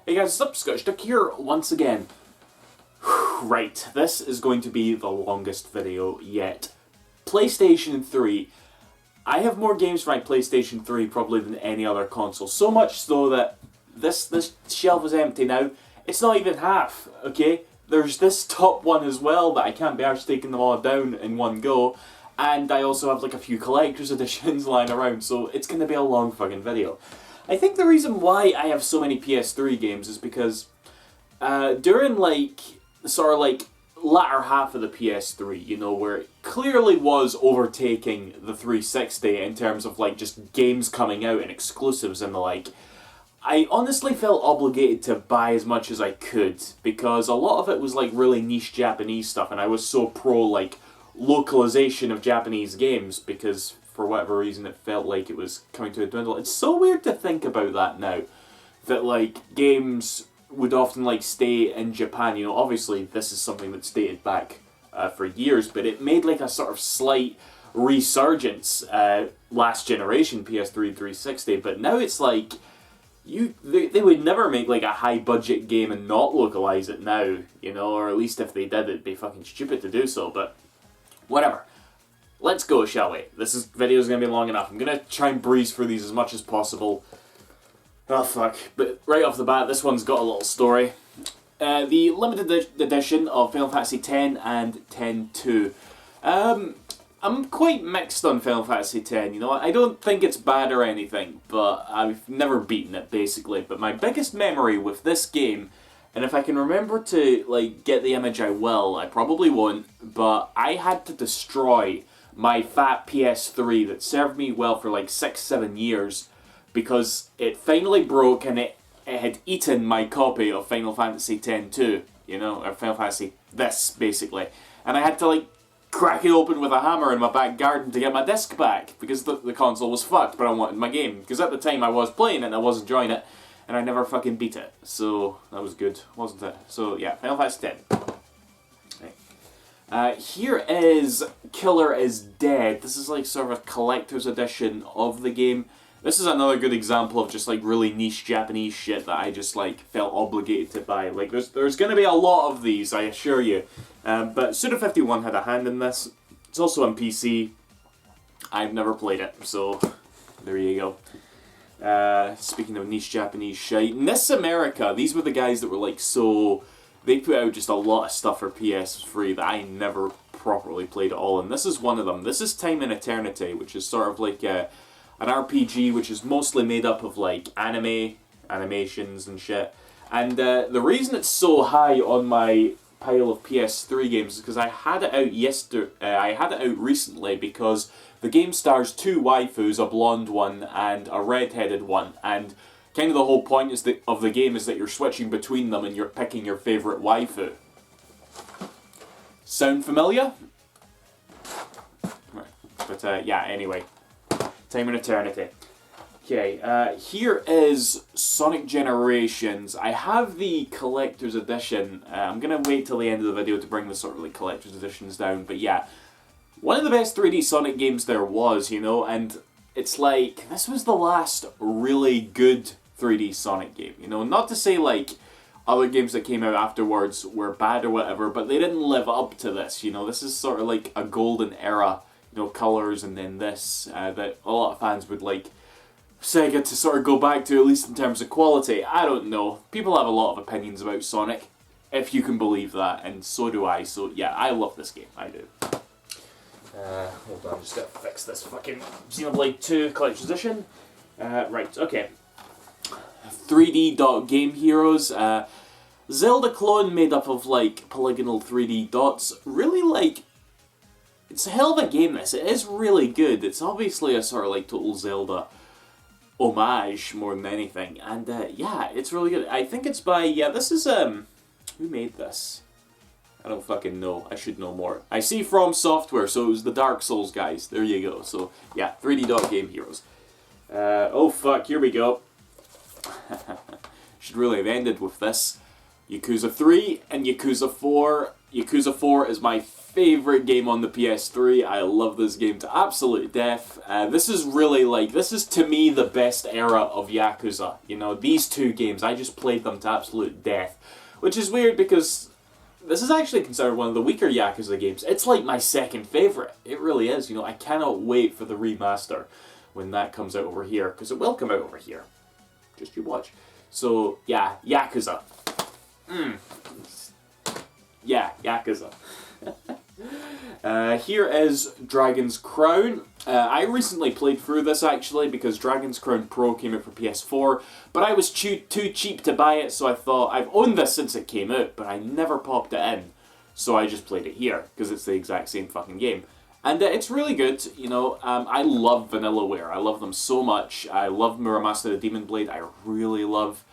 Hey guys, what's up? Scottish Duck here once again. Right, this is going to be the longest video yet. PlayStation 3. I have more games for my PlayStation 3 probably than any other console. So much so that this shelf is empty now. It's not even half, okay? There's this top one as well that I can't be arsed taking them all down in one go. And I also have like a few collector's editions lying around, so it's going to be a long fucking video. I think the reason why I have so many PS3 games is because during like the sort of like latter half of the PS3, you know, where it clearly was overtaking the 360 in terms of like just games coming out and exclusives and the like, I honestly felt obligated to buy as much as I could because a lot of it was like really niche Japanese stuff, and I was so pro like localization of Japanese games because for whatever reason it felt like it was coming to a dwindle. It's so weird to think about that now, that like games would often like stay in Japan. You know, obviously this is something that's dated back for years, but it made like a sort of slight resurgence last generation PS3 360, but now it's like they would never make like a high budget game and not localize it now, you know, or at least if they did it'd be fucking stupid to do so, but whatever. Let's go, shall we? This video is going to be long enough. I'm going to try and breeze through these as much as possible. Oh fuck. But right off the bat, this one's got a little story. The limited edition of Final Fantasy X and X-2. I'm quite mixed on Final Fantasy X, you know. I don't think it's bad or anything, but I've never beaten it, basically. But my biggest memory with this game, and if I can remember to like get the image I will, I probably won't, but I had to destroy my fat PS3 that served me well for like 6-7 years because it finally broke and it had eaten my copy of Final Fantasy X-2, you know, or Final Fantasy this, basically. And I had to like crack it open with a hammer in my back garden to get my disc back because the console was fucked, but I wanted my game. Because at the time I was playing it and I was enjoying it, and I never fucking beat it. So that was good, wasn't it? So yeah, Final Fantasy X. Here is Killer is Dead. This is like sort of a collector's edition of the game. This is another good example of just like really niche Japanese shit that I just like felt obligated to buy. Like there's going to be a lot of these, I assure you. But Suda51 had a hand in this. It's also on PC. I've never played it, so there you go. Speaking of niche Japanese shit, Nis America, these were the guys that were like so... They put out just a lot of stuff for PS3 that I never properly played at all, and this is one of them. This is Time and Eternity, which is sort of like an RPG which is mostly made up of like animations and shit. And the reason it's so high on my pile of PS3 games is because I had it out I had it out recently because the game stars two waifus, a blonde one and a red-headed one, and kind of the whole point of the game is that you're switching between them and you're picking your favourite waifu. Sound familiar? But yeah, anyway. Time and Eternity. Okay, here is Sonic Generations. I have the collector's edition. I'm going to wait till the end of the video to bring the sort of like collector's editions down. But yeah, one of the best 3D Sonic games there was, you know, and it's like, this was the last really good 3D Sonic game, you know, not to say like other games that came out afterwards were bad or whatever, but they didn't live up to this, you know. This is sort of like a golden era, you know, Colors and then this, that a lot of fans would like Sega to sort of go back to, at least in terms of quality. I don't know, people have a lot of opinions about Sonic, if you can believe that, and so do I, so yeah, I love this game, I do. Hold on, just gotta fix this fucking Xenoblade 2 Collector's Edition. Right, okay. 3D Game Heroes. Zelda clone made up of like polygonal 3D dots. Really like, it's a hell of a game this. It is really good. It's obviously a sort of like total Zelda homage more than anything. And yeah, it's really good. I think it's by, yeah, this is, who made this? I don't fucking know. I should know more. I see From Software, so it was the Dark Souls guys. There you go. So yeah, 3D Game Heroes. Oh fuck, here we go. Should really have ended with this. Yakuza 3 and Yakuza 4. Yakuza 4 is my favourite game on the PS3. I love this game to absolute death. This is really like, this is to me the best era of Yakuza. You know, these two games, I just played them to absolute death. Which is weird because this is actually considered one of the weaker Yakuza games. It's like my second favourite. It really is. You know, I cannot wait for the remaster when that comes out over here. Because it will come out over here. Just you watch. So, yeah, Yakuza. Yeah, Yakuza. Here is Dragon's Crown. I recently played through this actually because Dragon's Crown Pro came out for PS4, but I was too cheap to buy it, so I thought, I've owned this since it came out, but I never popped it in, so I just played it here, because it's the exact same fucking game. And it's really good, you know. I love Vanillaware. I love them so much. I love Muramasa the Demon Blade. I really love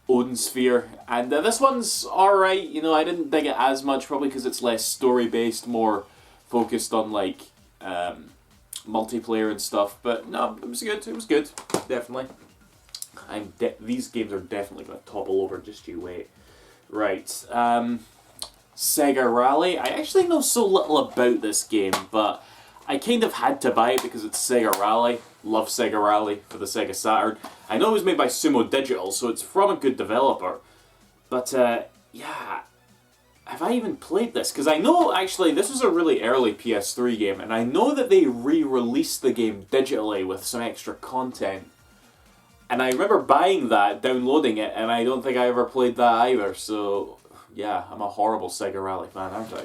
Odin Sphere, and this one's alright, you know. I didn't dig it as much, probably because it's less story-based, more focused on, like, multiplayer and stuff, but no, it was good, definitely. These games are definitely going to topple over, just you wait. Right, Sega Rally. I actually know so little about this game, but I kind of had to buy it because it's Sega Rally. Love Sega Rally for the Sega Saturn. I know it was made by Sumo Digital, so it's from a good developer. But, yeah, have I even played this? Because I know, actually, this was a really early PS3 game, and I know that they re-released the game digitally with some extra content. And I remember buying that, downloading it, and I don't think I ever played that either, so yeah, I'm a horrible Sega Rally fan, aren't I?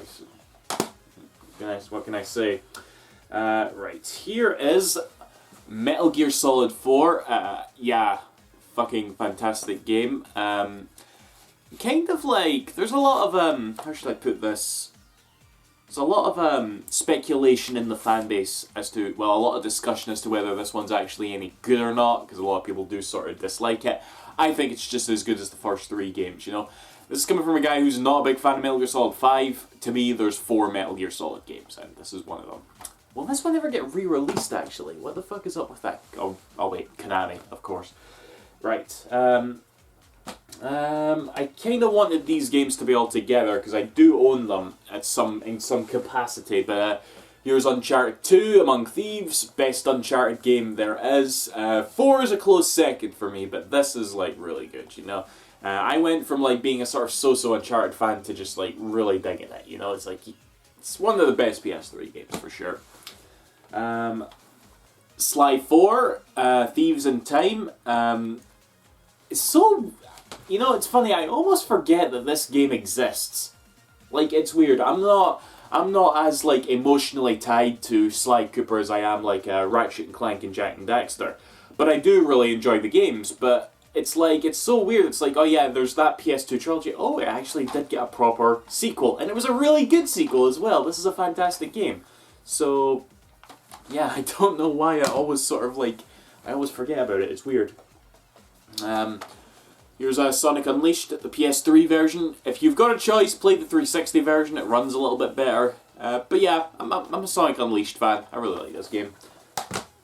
What can I say? Right, here is Metal Gear Solid 4. Yeah, fucking fantastic game. Kind of like, there's a lot of, how should I put this? There's a lot of speculation in the fan base as to, well, a lot of discussion as to whether this one's actually any good or not, because a lot of people do sort of dislike it. I think it's just as good as the first 3 games, you know? This is coming from a guy who's not a big fan of Metal Gear Solid 5. To me, there's 4 Metal Gear Solid games, and this is one of them. Will this one ever get re-released, actually? What the fuck is up with that? Oh wait, Konami, of course. Right, I kind of wanted these games to be all together, because I do own them in some capacity, but here's Uncharted 2, Among Thieves, best Uncharted game there is. 4 is a close second for me, but this is, like, really good, you know? I went from, like, being a sort of so-so Uncharted fan to just, like, really digging it, you know? It's, like, it's one of the best PS3 games, for sure. Sly 4, Thieves in Time, it's so... You know, it's funny, I almost forget that this game exists. Like, it's weird. I'm not as, like, emotionally tied to Sly Cooper as I am, like, Ratchet and Clank and Jak and Daxter. But I do really enjoy the games, but it's like, it's so weird. It's like, oh yeah, there's that PS2 trilogy. Oh, it actually did get a proper sequel. And it was a really good sequel as well. This is a fantastic game. So, yeah, I don't know why I always sort of, like, I always forget about it. It's weird. Here's Sonic Unleashed, the PS3 version. If you've got a choice, play the 360 version. It runs a little bit better. But yeah, I'm a Sonic Unleashed fan. I really like this game.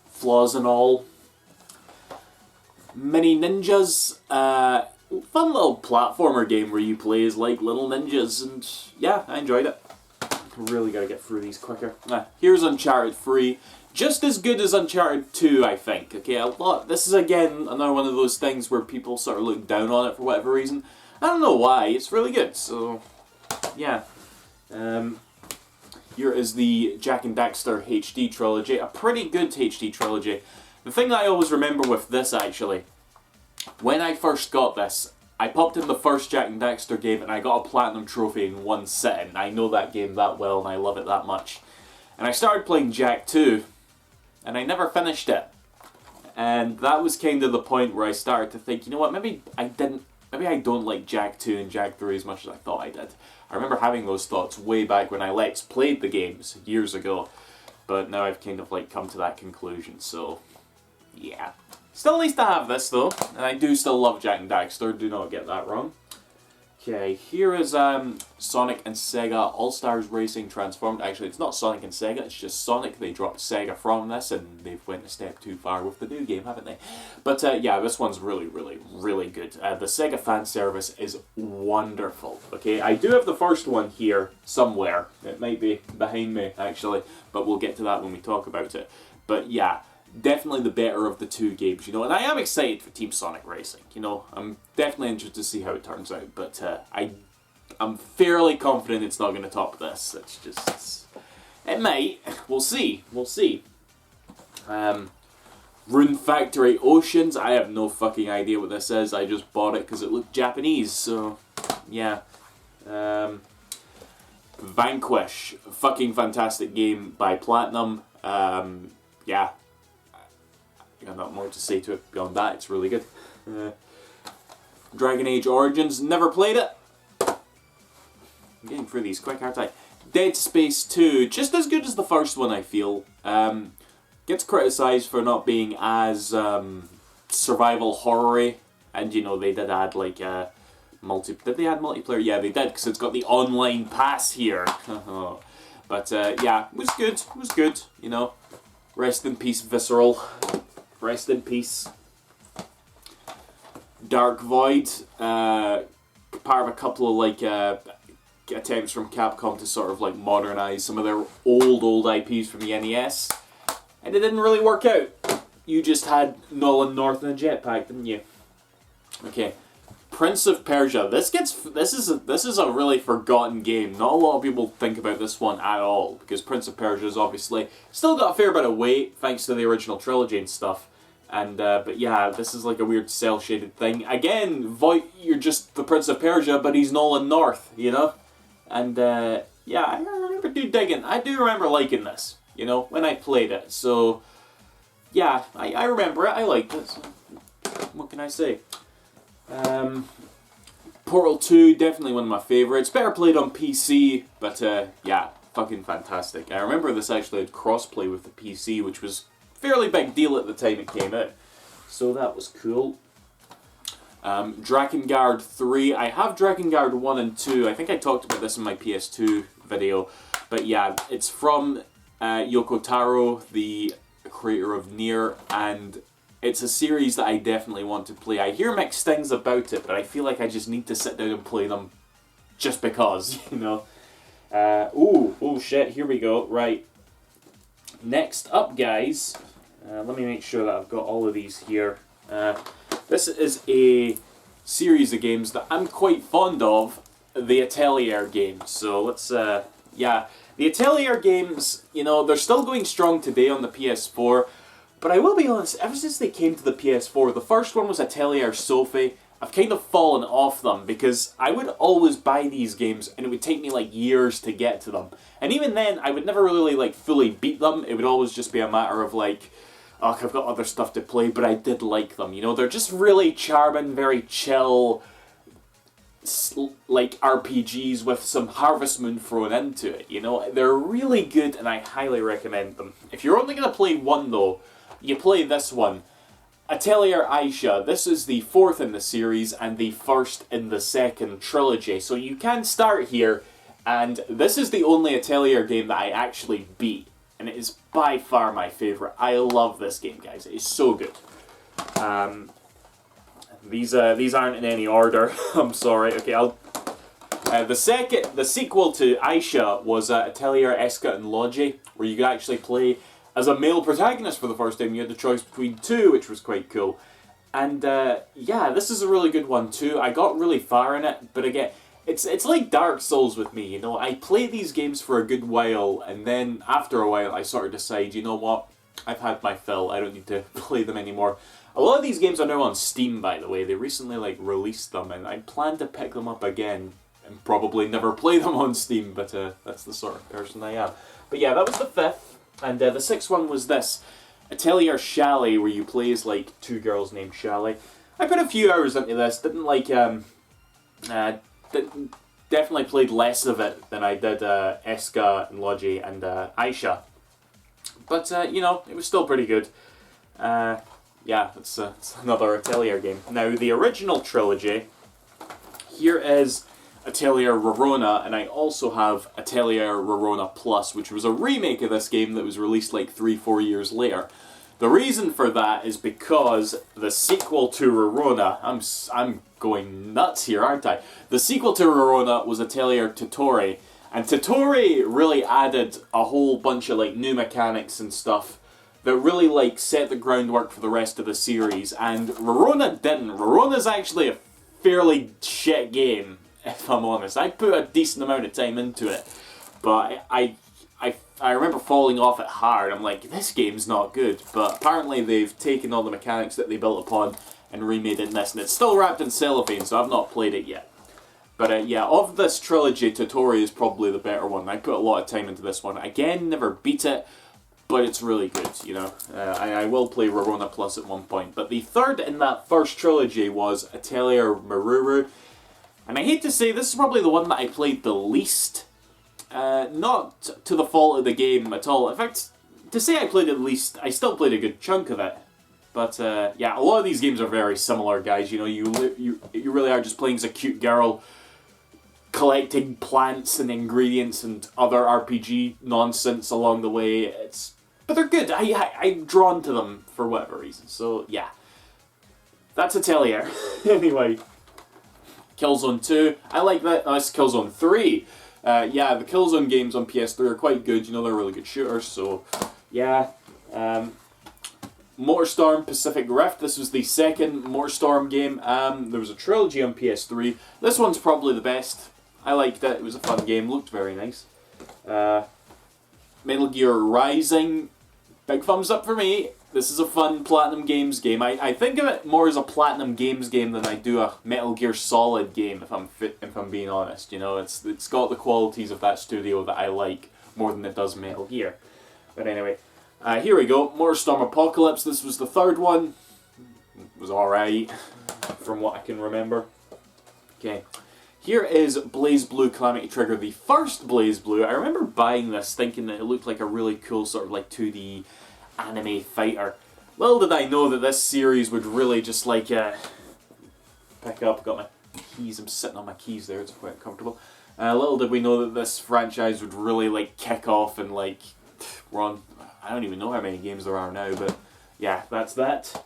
Flaws and all. Mini Ninjas. Fun little platformer game where you play as like little ninjas. And yeah, I enjoyed it. Really gotta get through these quicker. Here's Uncharted 3. Just as good as Uncharted 2, I think. Okay, this is, again, another one of those things where people sort of look down on it for whatever reason. I don't know why. It's really good, so... Yeah. Here is the Jak and Daxter HD trilogy. A pretty good HD trilogy. The thing that I always remember with this, actually, when I first got this, I popped in the first Jak and Daxter game and I got a Platinum Trophy in one sitting. I know that game that well and I love it that much. And I started playing Jak 2, and I never finished it. And that was kind of the point where I started to think, you know what, maybe I don't like Jak 2 and Jak 3 as much as I thought I did. I remember having those thoughts way back when I Let's played the games years ago. But now I've kind of like come to that conclusion, so yeah. Still nice to have this though, and I do still love Jak and Daxter, do not get that wrong. Okay, here is Sonic and Sega All-Stars Racing Transformed. Actually, it's not Sonic and Sega, it's just Sonic. They dropped Sega from this, and they've went a step too far with the new game, haven't they? But yeah, this one's really, really, really good. The Sega fan service is wonderful. Okay, I do have the first one here somewhere. It might be behind me, actually, but we'll get to that when we talk about it. But yeah, definitely the better of the two games, you know, and I am excited for Team Sonic Racing, you know, I'm definitely interested to see how it turns out, but I'm fairly confident it's not going to top this. It's just, it might, we'll see. Rune Factory Oceans, I have no fucking idea what this is, I just bought it because it looked Japanese, so, yeah. Vanquish, fucking fantastic game by Platinum, yeah. I got nothing more to say to it beyond that, it's really good. Dragon Age Origins, never played it. I'm getting through these quick, aren't I? Dead Space 2, just as good as the first one, I feel. Gets criticised for not being as survival horror-y, and you know, they did add like did they add multiplayer? Yeah, they did, because it's got the online pass here. But yeah, it was good, you know. Rest in peace, Visceral. Rest in peace. Dark Void, part of a couple of like attempts from Capcom to sort of like modernize some of their old IPs from the NES, and it didn't really work out. You just had Nolan North and a jetpack, didn't you? Okay, Prince of Persia. This is a really forgotten game. Not a lot of people think about this one at all, because Prince of Persia is obviously still got a fair bit of weight thanks to the original trilogy and stuff. And but yeah, this is like a weird cel-shaded thing. Again, you're just the Prince of Persia, but he's Nolan North, you know. And yeah, I do remember liking this, you know, when I played it. So yeah, I remember it. I liked it. So what can I say? Portal 2, definitely one of my favourites. Better played on PC, but yeah, fucking fantastic. I remember this actually had crossplay with the PC, which was a fairly big deal at the time it came out. So that was cool. Drakengard 3. I have Drakengard 1 and 2. I think I talked about this in my PS2 video. But yeah, it's from Yoko Taro, the creator of Nier, and it's a series that I definitely want to play. I hear mixed things about it, but I feel like I just need to sit down and play them just because, you know. Oh shit, here we go. Right. Next up, guys, let me make sure that I've got all of these here. This is a series of games that I'm quite fond of, the Atelier games. So let's, yeah. The Atelier games, you know, they're still going strong today on the PS4, but I will be honest, ever since they came to the PS4, the first one was Atelier Sophie, I've kind of fallen off them, because I would always buy these games, and it would take me like years to get to them. And even then, I would never really like fully beat them. It would always just be a matter of like, oh, I've got other stuff to play, but I did like them. You know, they're just really charming, very chill, like RPGs with some Harvest Moon thrown into it. You know, they're really good, and I highly recommend them. If you're only going to play one though, you play this one. Atelier Aisha. This is the fourth in the series and the first in the second trilogy. So you can start here, and this is the only Atelier game that I actually beat. And it is by far my favourite. I love this game, guys. It is so good. These aren't in any order. I'm sorry. Okay, I'll... the sequel to Aisha was Atelier Eska and Logi, where you could actually play as a male protagonist for the first time. You had the choice between two, which was quite cool. And yeah, this is a really good one too. I got really far in it, but again, it's like Dark Souls with me, you know. I play these games for a good while, and then after a while I sort of decide, you know what, I've had my fill, I don't need to play them anymore. A lot of these games are now on Steam, by the way. They recently like released them, and I plan to pick them up again and probably never play them on Steam, but that's the sort of person I am. But yeah, that was the fifth. And the sixth one was this, Atelier Chalet, where you play as like two girls named Chalet. I put a few hours into this, didn't like, definitely played less of it than I did Eska and Logi and Aisha. But, you know, it was still pretty good. Yeah, it's another Atelier game. Now, the original trilogy, here is Atelier Rorona, and I also have Atelier Rorona Plus, which was a remake of this game that was released like 3-4 years later. The reason for that is because the sequel to Rorona, I'm going nuts here, aren't I? The sequel to Rorona was Atelier Totore, and Totore really added a whole bunch of like new mechanics and stuff that really like set the groundwork for the rest of the series, and Rorona didn't. Rorona's actually a fairly shit game, if I'm honest. I put a decent amount of time into it, but I remember falling off it hard. I'm like, this game's not good, but apparently they've taken all the mechanics that they built upon and remade it in this, and it's still wrapped in cellophane, so I've not played it yet. But yeah, of this trilogy, Totore is probably the better one. I put a lot of time into this one. Again, never beat it, but it's really good, you know. I will play Rorona Plus at one point. But the third in that first trilogy was Atelier Maruru. And I hate to say, this is probably the one that I played the least. Not to the fault of the game at all. In fact, to say I played it the least, I still played a good chunk of it. But yeah, a lot of these games are very similar, guys. You know, you really are just playing as a cute girl, collecting plants and ingredients and other RPG nonsense along the way. But they're good. I'm drawn to them for whatever reason. So yeah, that's Atelier. Anyway, Killzone 2. I like that. Oh, it's Killzone 3. Yeah, the Killzone games on PS3 are quite good. You know, they're really good shooters. So yeah. MotorStorm Pacific Rift. This was the second MotorStorm game. There was a trilogy on PS3. This one's probably the best. I liked it. It was a fun game. Looked very nice. Metal Gear Rising. Big thumbs up for me. This is a fun Platinum Games game. I think of it more as a Platinum Games game than I do a Metal Gear Solid game, if I'm being honest. You know, it's got the qualities of that studio that I like more than it does Metal Gear. But anyway, here we go. MotorStorm Apocalypse. This was the third one. It was alright, from what I can remember. Okay. Here is BlazBlue Calamity Trigger, the first BlazBlue. I remember buying this thinking that it looked like a really cool sort of like 2D anime fighter. Little did I know that this series would really just like pick up. Got my keys, I'm sitting on my keys there, it's quite comfortable. Little did we know that this franchise would really like kick off and like run. I don't even know how many games there are now, but yeah, that's that.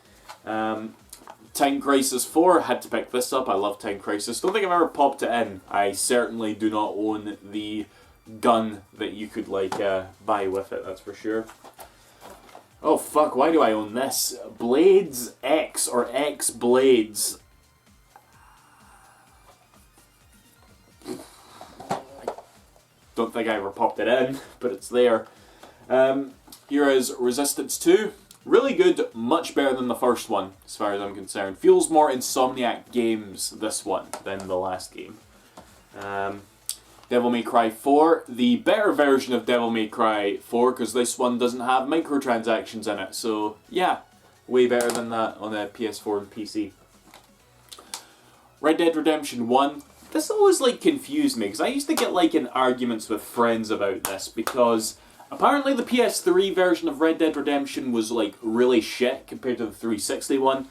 Time Crisis 4, had to pick this up. I love Time Crisis. Don't think I've ever popped it in. I certainly do not own the gun that you could like buy with it, that's for sure. Oh fuck, why do I own this? Blades X, or X Blades. I don't think I ever popped it in, but it's there. Here is Resistance 2. Really good, much better than the first one, as far as I'm concerned. Feels more Insomniac Games, this one, than the last game. Devil May Cry 4, the better version of Devil May Cry 4, because this one doesn't have microtransactions in it, so yeah, way better than that on the PS4 and PC. Red Dead Redemption 1, this always like confused me, because I used to get like in arguments with friends about this, because apparently the PS3 version of Red Dead Redemption was like really shit compared to the 360 one,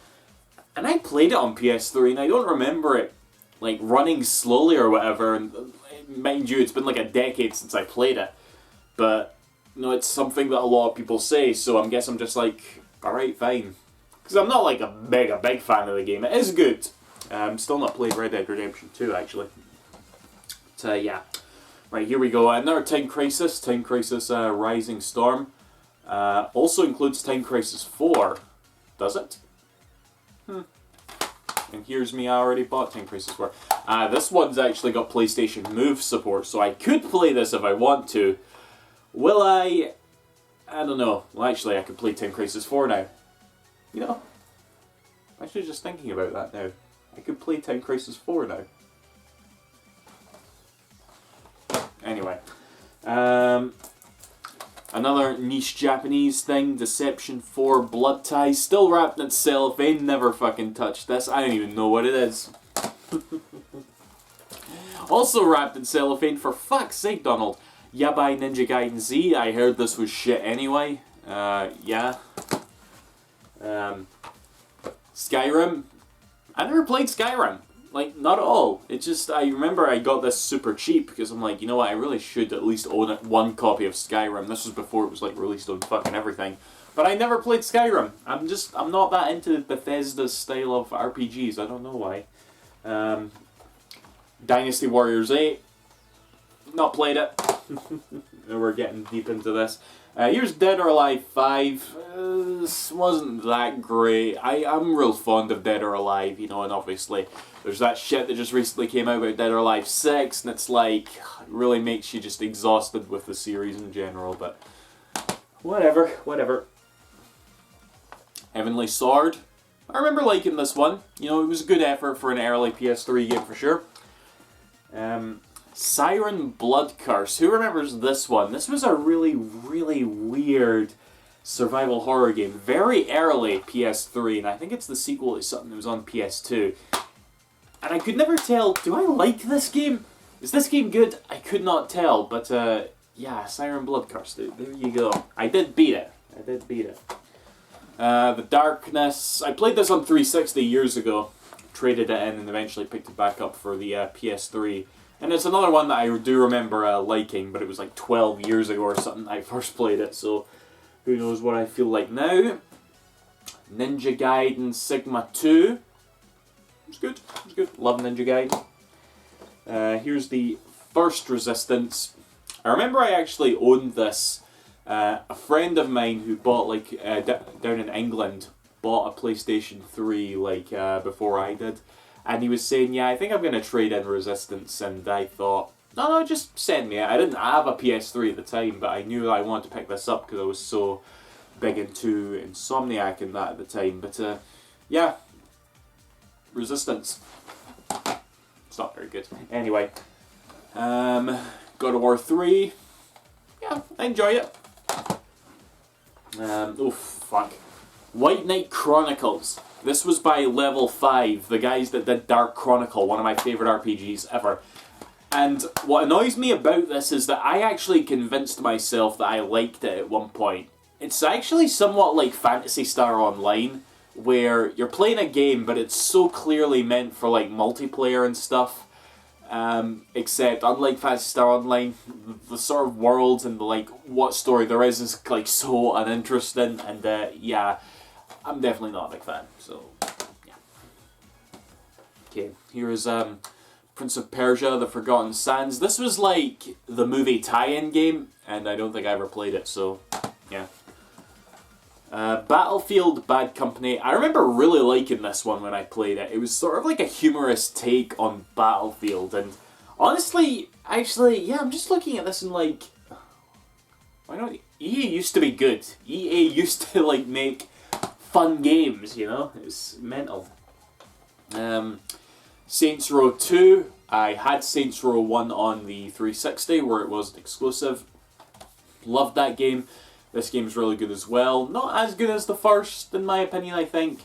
and I played it on PS3 and I don't remember it like running slowly or whatever, and mind you, it's been like a decade since I played it, but you know, it's something that a lot of people say, so I guess I'm just like, alright, fine. Because I'm not like a big fan of the game. It is good. I'm still not played Red Dead Redemption 2, actually. But yeah. Right, here we go. Another Time Crisis Rising Storm. Also includes Time Crisis 4. Does it? And here's me, I already bought Time Crisis 4. This one's actually got PlayStation Move support, so I could play this if I want to. Will I? I don't know. Well, actually, I could play Time Crisis 4 now. You know, I'm actually just thinking about that now. I could play Time Crisis 4 now. Anyway. Another niche Japanese thing, Deception 4 Blood Ties, still wrapped in cellophane, never fucking touched this, I don't even know what it is. Also wrapped in cellophane, for fuck's sake, Donald, Yabai Ninja Gaiden Z, I heard this was shit anyway, yeah. Skyrim, I never played Skyrim. Like, not at all. It's just, I remember I got this super cheap because I'm like, you know what, I really should at least own one copy of Skyrim. This was before it was like released on fucking everything. But I never played Skyrim. I'm not that into Bethesda's style of RPGs. I don't know why. Dynasty Warriors 8. Not played it. We're getting deep into this. Here's Dead or Alive 5. This wasn't that great. I'm real fond of Dead or Alive, you know, and obviously there's that shit that just recently came out about Dead or Alive 6, and it's like, it really makes you just exhausted with the series in general, but whatever. Heavenly Sword. I remember liking this one. You know, it was a good effort for an early PS3 game for sure. Siren Blood Curse. Who remembers this one? This was a really weird survival horror game. Very early PS3, and I think it's the sequel to something that was on PS2. And I could never tell, do I like this game? Is this game good? I could not tell, but yeah, Siren Blood Curse, dude. There you go. I did beat it. The Darkness. I played this on 360 years ago. Traded it in and eventually picked it back up for the PS3. And it's another one that I do remember liking, but it was like 12 years ago or something I first played it, so who knows what I feel like now. Ninja Gaiden Sigma 2. It was good. Love Ninja Gaiden. Here's the first Resistance. I remember I actually owned this. A friend of mine who bought, like, down in England, bought a PlayStation 3, like, before I did. And he was saying, yeah, I think I'm going to trade in Resistance, and I thought, no, just send me it. I didn't have a PS3 at the time, but I knew I wanted to pick this up because I was so big into Insomniac and that at the time. But, yeah, Resistance. It's not very good. Anyway, God of War 3. Yeah, I enjoyed it. Oh, fuck. White Knight Chronicles. This was by Level 5, the guys that did Dark Chronicle, one of my favourite RPGs ever. And what annoys me about this is that I actually convinced myself that I liked it at one point. It's actually somewhat like Phantasy Star Online, where you're playing a game, but it's so clearly meant for like multiplayer and stuff. Except, unlike Phantasy Star Online, the sort of worlds and the, like, what story there is like so uninteresting, and yeah, I'm definitely not a big fan, so yeah. Okay, here's Prince of Persia, The Forgotten Sands. This was like the movie tie-in game, and I don't think I ever played it, so yeah. Battlefield Bad Company. I remember really liking this one when I played it. It was sort of like a humorous take on Battlefield, and honestly, actually, yeah, I'm just looking at this and like, why not? EA used to be good. EA used to like make fun games, you know? It was mental. Saints Row 2. I had Saints Row 1 on the 360 where it wasn't exclusive. Loved that game. This game's really good as well. Not as good as the first, in my opinion, I think.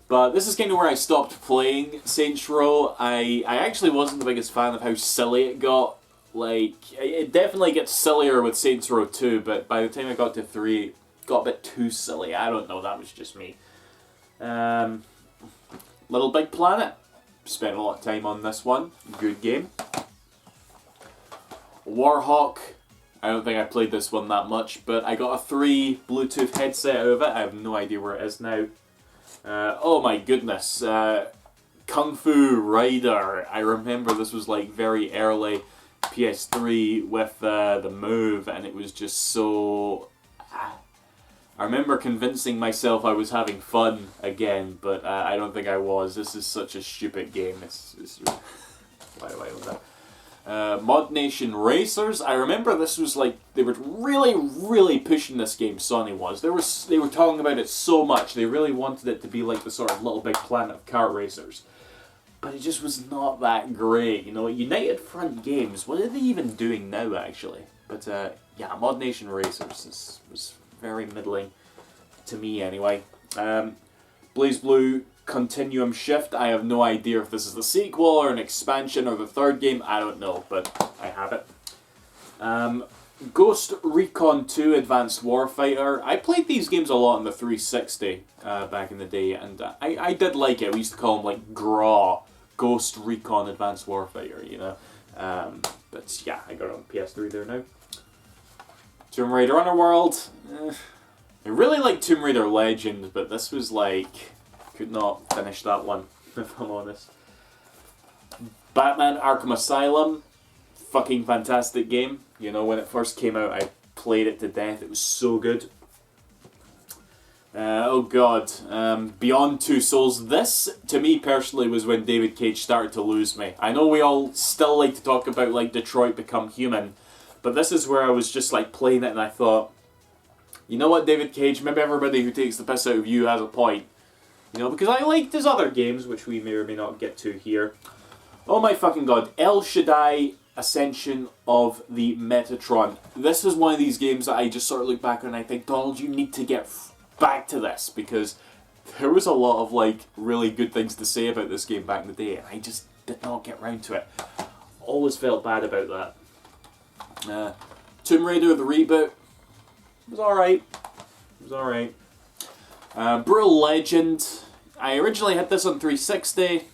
But this is kind of where I stopped playing Saints Row. I actually wasn't the biggest fan of how silly it got. Like, it definitely gets sillier with Saints Row 2, but by the time I got to 3, it got a bit too silly. I don't know, that was just me. Little Big Planet. Spent a lot of time on this one. Good game. Warhawk. I don't think I played this one that much, but I got a 3 Bluetooth headset out of it. I have no idea where it is now. Oh my goodness. Kung Fu Rider. I remember this was like very early PS3 with the Move, and it was just so... I remember convincing myself I was having fun again, but I don't think I was. This is such a stupid game. It's why do I own that? Mod Nation Racers. I remember this was like, they were really pushing this game, Sony was. They were talking about it so much. They really wanted it to be like the sort of Little Big Planet of kart racers. But it just was not that great, you know. United Front Games, what are they even doing now, actually? But yeah, Mod Nation Racers was very middling, to me anyway. Blaze Blue Continuum Shift. I have no idea if this is the sequel or an expansion or the third game. I don't know, but I have it. Ghost Recon 2 Advanced Warfighter. I played these games a lot on the 360 back in the day, and I did like it. We used to call them like GRAW Ghost Recon Advanced Warfare, you know. But yeah, I got it on PS3 there now. Tomb Raider Underworld. I really like Tomb Raider Legend, but this was like, could not finish that one, if I'm honest. Batman Arkham Asylum. Fucking fantastic game. You know, when it first came out, I played it to death. It was so good. Oh god, Beyond Two Souls. This, to me personally, was when David Cage started to lose me. I know we all still like to talk about like Detroit Become Human, but this is where I was just like playing it and I thought, you know what, David Cage, maybe everybody who takes the piss out of you has a point. You know, because I liked his other games, which we may or may not get to here. Oh my fucking god, El Shaddai Ascension of the Metatron. This is one of these games that I just sort of look back on and I think, Donald, you need to get back to this, because there was a lot of like really good things to say about this game back in the day and I just did not get round to it. Always felt bad about that. Tomb Raider the reboot was alright. It was alright. Brutal Legend. I originally had this on 360.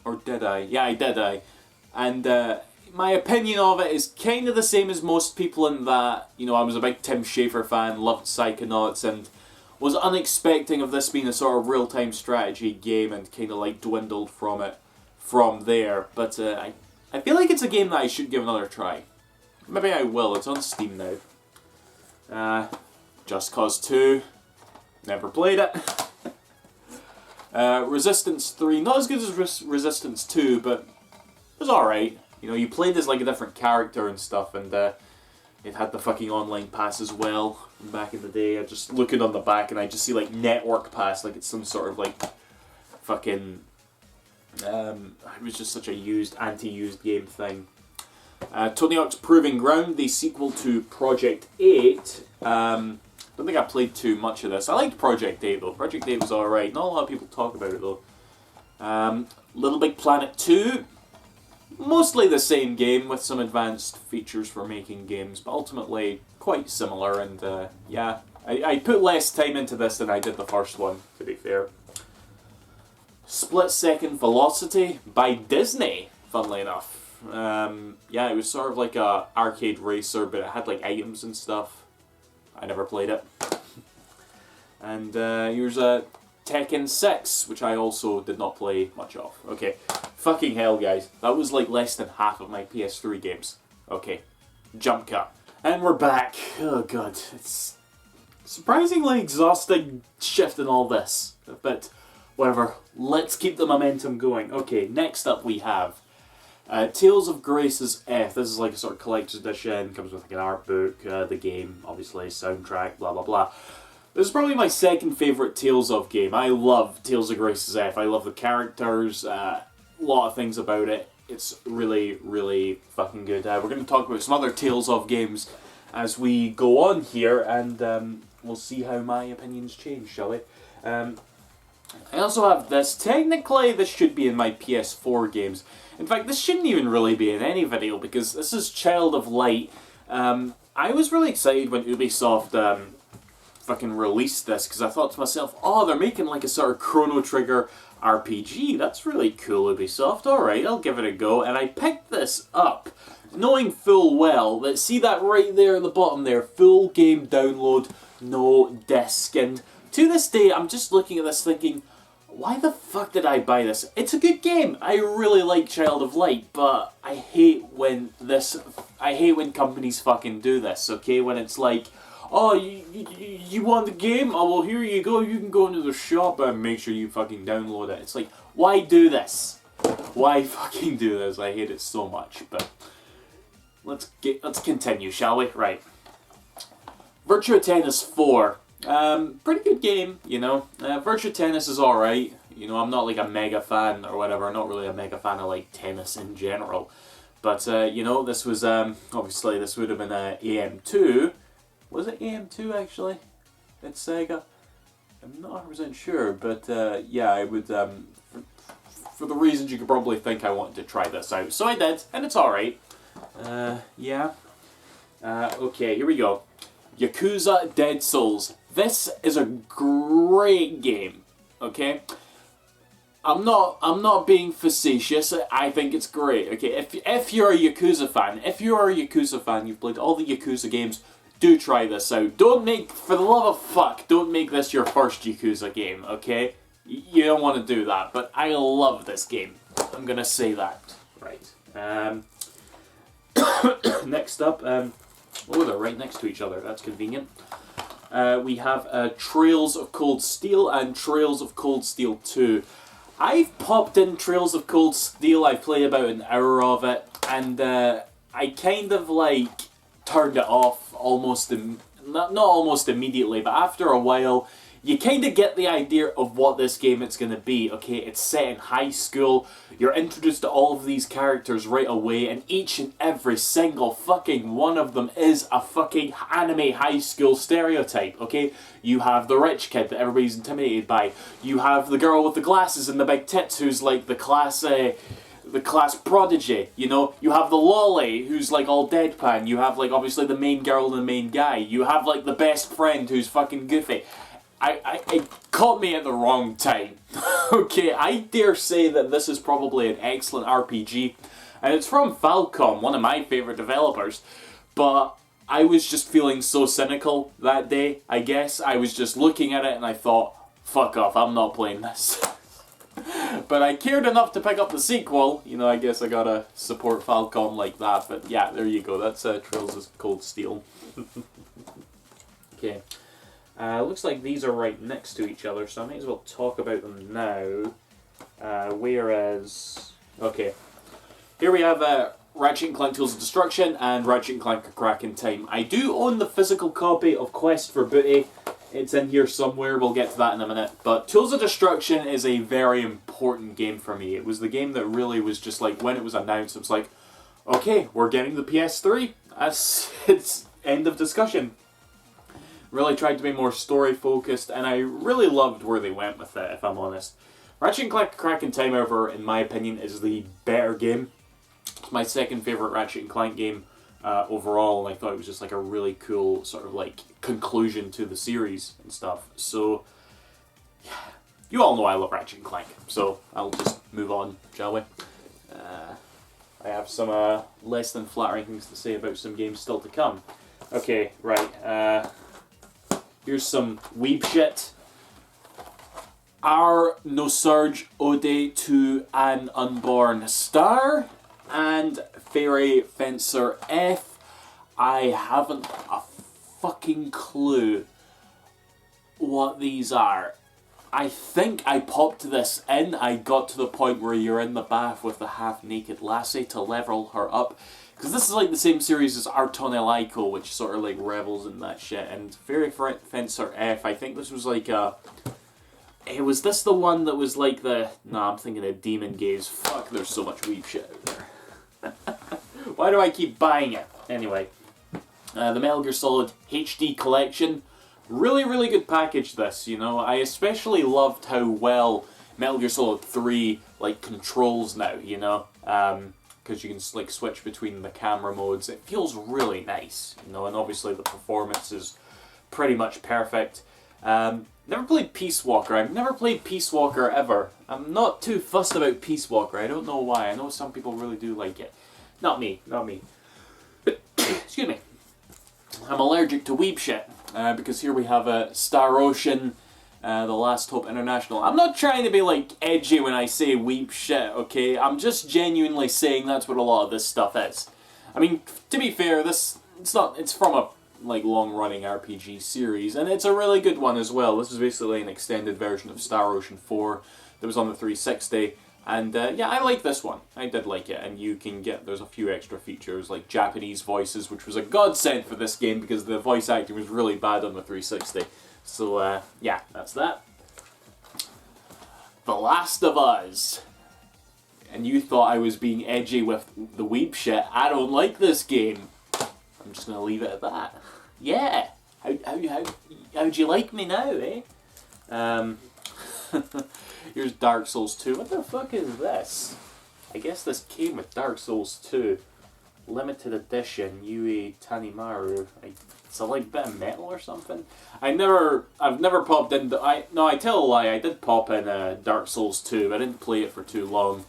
Or did I? Yeah, I did. And my opinion of it is kind of the same as most people in that, you know, I was a big Tim Schafer fan, loved Psychonauts, and was unexpecting of this being a sort of real-time strategy game and kind of like dwindled from it from there. But I feel like it's a game that I should give another try. Maybe I will. It's on Steam now. Just Cause 2. Never played it. Resistance 3. Not as good as Resistance 2, but it was alright. You know, you played as like a different character and stuff, and it had the fucking online pass as well from back in the day. I just looking on the back and I just see like network pass, like it's some sort of like fucking it was just such a anti-used game thing. Tony Hawk's Proving Ground, the sequel to Project 8. Don't think I played too much of this. I liked Project 8 though. Project 8 was alright. Not a lot of people talk about it though. Little Big Planet 2. Mostly the same game with some advanced features for making games, but ultimately quite similar, and yeah, I put less time into this than I did the first one, to be fair. Split Second Velocity by Disney, funnily enough. Yeah, it was sort of like a arcade racer, but it had like items and stuff. I never played it. And here's a Tekken 6, which I also did not play much of. Okay, fucking hell, guys. That was like less than half of my PS3 games. Okay, jump cut. And we're back. Oh god, it's surprisingly exhausting shifting all this. But whatever, let's keep the momentum going. Okay, next up we have Tales of Grace's F. This is like a sort of collector's edition, comes with like an art book, the game, obviously, soundtrack, blah blah blah. This is probably my second favourite Tales of game. I love Tales of Grace's F. I love the characters, a lot of things about it. It's really, really fucking good. We're going to talk about some other Tales of games as we go on here, and we'll see how my opinions change, shall we? I also have this. Technically, this should be in my PS4 games. In fact, this shouldn't even really be in any video, because this is Child of Light. I was really excited when Ubisoft fucking released this, because I thought to myself, oh, they're making like a sort of Chrono Trigger RPG. That's really cool, Ubisoft. Alright, I'll give it a go. And I picked this up, knowing full well that, see that right there at the bottom there, full game download, no disc. And to this day, I'm just looking at this thinking, why the fuck did I buy this? It's a good game. I really like Child of Light, but I hate when companies fucking do this, okay? When it's like, oh, you want the game? Oh, well, here you go. You can go into the shop and make sure you fucking download it. It's like, why do this? Why fucking do this? I hate it so much. But let's continue, shall we? Right. Virtua Tennis 4. Pretty good game, you know. Virtua Tennis is alright. You know, I'm not like a mega fan or whatever. I'm not really a mega fan of like tennis in general. But, you know, this was, obviously this would have been AM2. Was it AM2 actually? It's Sega? I'm not 100% sure, but yeah, I would, for the reasons you could probably think, I wanted to try this out. So I did, and it's alright. Yeah. Okay, here we go. Yakuza Dead Souls. This is a great game, okay? I'm not being facetious. I think it's great. Okay, if you're a Yakuza fan, you've played all the Yakuza games, do try this out. For the love of fuck, don't make this your first Yakuza game, okay? You don't want to do that, but I love this game. I'm gonna say that. Right. Next up, oh, they're right next to each other. That's convenient. We have Trails of Cold Steel and Trails of Cold Steel 2. I've popped in Trails of Cold Steel. I played about an hour of it, and I kind of like turned it off almost, not almost immediately, but after a while, you kind of get the idea of what this game is going to be. Okay, it's set in high school. You're introduced to all of these characters right away, and each and every single fucking one of them is a fucking anime high school stereotype. Okay, you have the rich kid that everybody's intimidated by. You have the girl with the glasses and the big tits who's like the class prodigy, you know. You have the lolly who's like all deadpan. You have like obviously the main girl and the main guy. You have like the best friend who's fucking goofy. It caught me at the wrong time. Okay, I dare say that this is probably an excellent RPG, and it's from Falcom, one of my favourite developers, but I was just feeling so cynical that day, I guess. I was just looking at it and I thought, fuck off, I'm not playing this. But I cared enough to pick up the sequel. You know, I guess I gotta support Falcom like that, but yeah, there you go, that's Trails of Cold Steel. Okay. Looks like these are right next to each other, so I might as well talk about them now. Okay. Here we have Ratchet & Clank Tools of Destruction and Ratchet & Clank A Crack in Time. I do own the physical copy of Quest for Booty. It's in here somewhere, we'll get to that in a minute. But Tools of Destruction is a very important game for me. It was the game that really was just like, when it was announced, it was like, okay, we're getting the PS3. It's end of discussion. Really tried to be more story-focused, and I really loved where they went with it, if I'm honest. Ratchet & Clank Crack in Time, however, in my opinion, is the better game. It's my second favourite Ratchet & Clank game overall, and I thought it was just like a really cool sort of like conclusion to the series and stuff. So, yeah. You all know I love Ratchet & Clank, so I'll just move on, shall we? I have some less than flattering things to say about some games still to come. Okay, right, here's some weeb shit. Ar no Surge Ode to an Unborn Star and Fairy Fencer F. I haven't a fucking clue what these are. I think I popped this in. I got to the point where you're in the bath with the half-naked lassie to level her up. Because this is like the same series as Artone Lyko, which sort of like revels in that shit. And Fairy Fencer F, I think this was like a... was this the one that was like the... Nah, I'm thinking of Demon Gaze. Fuck, there's so much weeb shit out there. Why do I keep buying it? Anyway. The Metal Gear Solid HD Collection. Really, really good package, this, you know. I especially loved how well Metal Gear Solid 3, like, controls now, you know. Because you can like switch between the camera modes. It feels really nice, you know, and obviously the performance is pretty much perfect. Never played Peace Walker. I've never played Peace Walker ever. I'm not too fussed about Peace Walker. I don't know why. I know some people really do like it. Not me, not me. Excuse me. I'm allergic to weeb shit, because here we have Star Ocean, The Last Hope International. I'm not trying to be like edgy when I say weeb shit, okay? I'm just genuinely saying that's what a lot of this stuff is. I mean, to be fair, it's from a like long-running RPG series, and it's a really good one as well. This is basically an extended version of Star Ocean 4 that was on the 360, and yeah, I like this one. I did like it, and you can there's a few extra features, like Japanese voices, which was a godsend for this game because the voice acting was really bad on the 360. So, yeah, that's that. The Last of Us. And you thought I was being edgy with the weeb shit. I don't like this game. I'm just going to leave it at that. Yeah. How'd you like me now, eh? Here's Dark Souls 2. What the fuck is this? I guess this came with Dark Souls 2. Limited edition, Yui Tanimaru. It's a like bit of metal or something. I've never popped in. I tell a lie. I did pop in Dark Souls 2. I didn't play it for too long.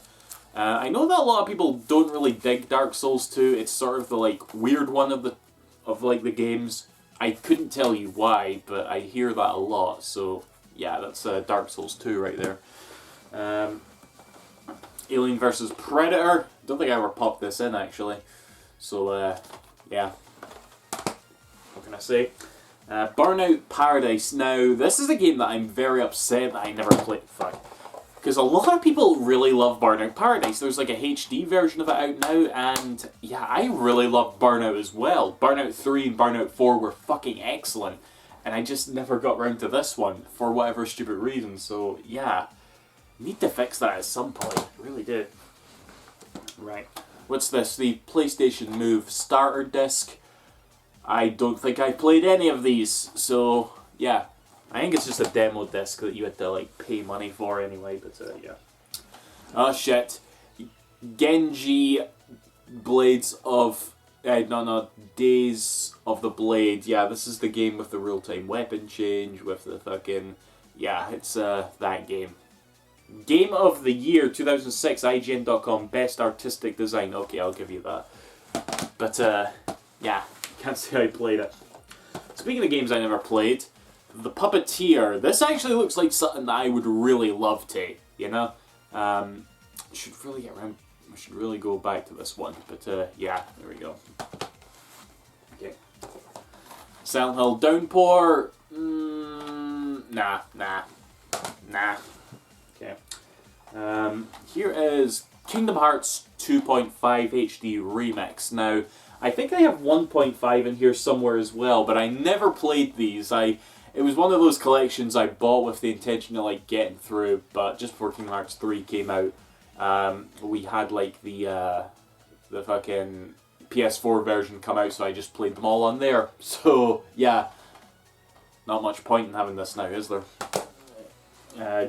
I know that a lot of people don't really dig Dark Souls 2. It's sort of the like weird one of the games. I couldn't tell you why, but I hear that a lot. So yeah, that's Dark Souls 2 right there. Alien vs Predator. Don't think I ever popped this in actually. So yeah. What can I say? Burnout Paradise. Now, this is a game that I'm very upset that I never played. Fuck. Because a lot of people really love Burnout Paradise. There's like a HD version of it out now, and yeah, I really love Burnout as well. Burnout 3 and Burnout 4 were fucking excellent, and I just never got around to this one for whatever stupid reason, so yeah. Need to fix that at some point. Really did. Right. What's this? The PlayStation Move starter disc. I don't think I played any of these, so yeah. I think it's just a demo disc that you had to like pay money for anyway, but yeah. Oh shit. Genji Blades of... Days of the Blade. Yeah, this is the game with the real-time weapon change, with the fucking... Yeah, it's that game. Game of the Year 2006, IGN.com, Best Artistic Design. Okay, I'll give you that. But, yeah, can't say I played it. Speaking of games I never played, The Puppeteer. This actually looks like something that I would really love to, you know? Should really get around, I should really go back to this one. But, yeah, there we go. Okay. Silent Hill Downpour. Nah. Okay. Here is Kingdom Hearts 2.5 HD Remix. Now, I think I have 1.5 in here somewhere as well, but I never played these. It was one of those collections I bought with the intention of like getting through, but just before Kingdom Hearts 3 came out, we had like the fucking PS4 version come out, so I just played them all on there. So yeah, not much point in having this now, is there?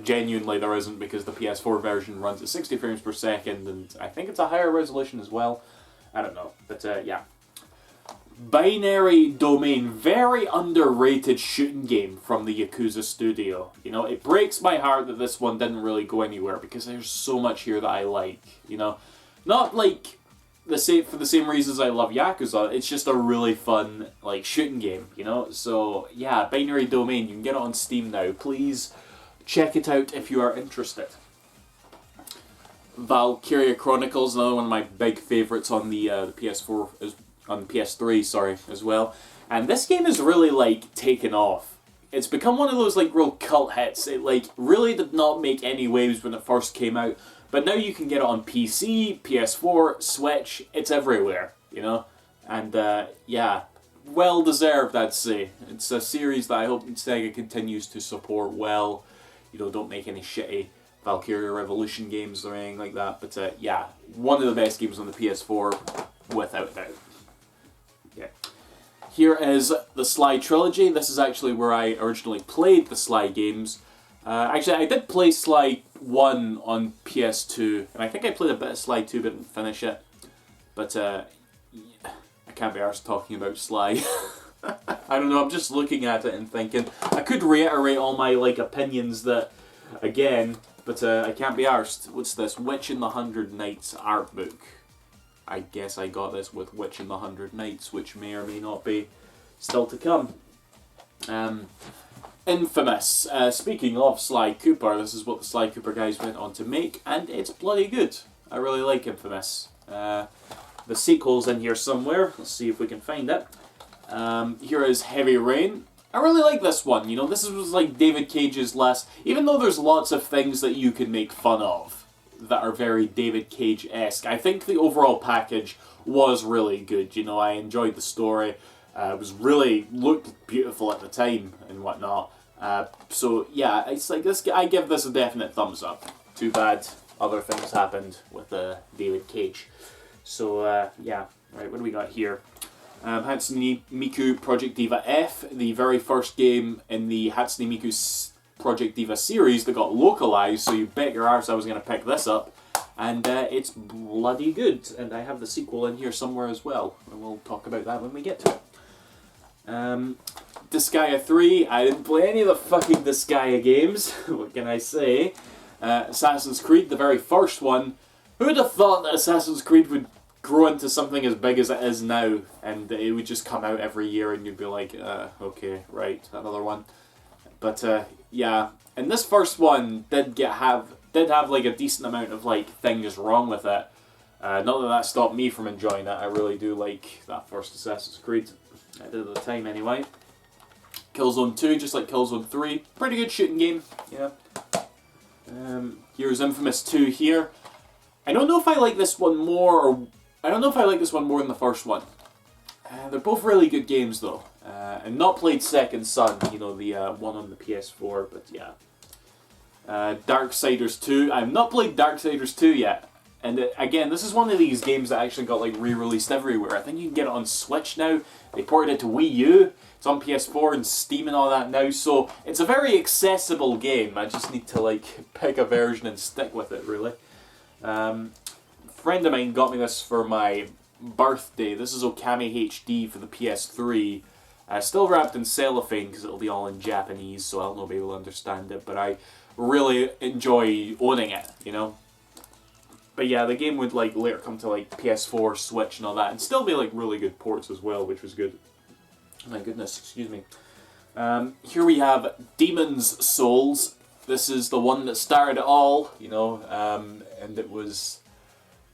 Genuinely there isn't, because the PS4 version runs at 60 frames per second, and I think it's a higher resolution as well. I don't know, but yeah. Binary Domain, very underrated shooting game from the Yakuza studio. You know, it breaks my heart that this one didn't really go anywhere, because there's so much here that I like, you know. Not like for the same reasons I love Yakuza, it's just a really fun like shooting game, you know. So yeah, Binary Domain, you can get it on Steam now. Please check it out if you are interested. Valkyria Chronicles, another one of my big favourites on the PS4, on PS3, sorry, as well. And this game is really like taken off. It's become one of those like real cult hits. It like really did not make any waves when it first came out, but now you can get it on PC, PS4, Switch. It's everywhere, you know. And yeah, well deserved, I'd say. It's a series that I hope Sega continues to support well. You know, don't make any shitty Valkyria Revolution games or anything like that. But yeah, one of the best games on the PS4, without doubt. Yeah. Here is the Sly Trilogy. This is actually where I originally played the Sly games. Actually, I did play Sly 1 on PS2, and I think I played a bit of Sly 2 but didn't finish it. But I can't be arsed talking about Sly. I don't know, I'm just looking at it and thinking, I could reiterate all my like opinions that, again, but I can't be arsed. What's this? Witch in the 100 Nights art book. I guess I got this with Witch in the 100 Nights, which may or may not be still to come. Infamous. Speaking of Sly Cooper, this is what the Sly Cooper guys went on to make, and it's bloody good. I really like Infamous. The sequel's in here somewhere. Let's see if we can find it. Here is Heavy Rain. I really like this one. You know, this was like David Cage's last... Even though there's lots of things that you can make fun of that are very David Cage-esque, I think the overall package was really good. You know, I enjoyed the story. It was really... looked beautiful at the time and whatnot. So, yeah, it's like this. I give this a definite thumbs up. Too bad other things happened with David Cage. So, yeah. Right, what do we got here? Hatsune Miku Project Diva F, the very first game in the Hatsune Miku Project Diva series that got localized, so you bet your arse I was going to pick this up. And it's bloody good, and I have the sequel in here somewhere as well, and we'll talk about that when we get to it. Disgaea 3, I didn't play any of the fucking Disgaea games, what can I say? Assassin's Creed, the very first one. Who would have thought that Assassin's Creed would grow into something as big as it is now, and it would just come out every year and you'd be like, okay, right, another one. But yeah, and this first one did have like a decent amount of like things wrong with it. Not that stopped me from enjoying it. I really do like that first Assassin's Creed. I did at the time anyway. Killzone 2, just like Killzone 3, pretty good shooting game. Yeah. Here's Infamous 2 here. I don't know if I like this one more, or I don't know if I like this one more than the first one. They're both really good games though. And not played Second Son, you know, the one on the PS4, but yeah. Darksiders 2. I've not played Darksiders 2 yet. And again, this is one of these games that actually got like re-released everywhere. I think you can get it on Switch now. They ported it to Wii U. It's on PS4 and Steam and all that now. So it's a very accessible game. I just need to like pick a version and stick with it really. A friend of mine got me this for my birthday. This is Okami HD for the PS3. Still wrapped in cellophane because it'll be all in Japanese, so I'll not be able to understand it. But I really enjoy owning it, you know. But yeah, the game would like later come to like PS4, Switch, and all that, and still be like really good ports as well, which was good. My goodness, excuse me. Here we have Demon's Souls. This is the one that started it all, you know, and it was,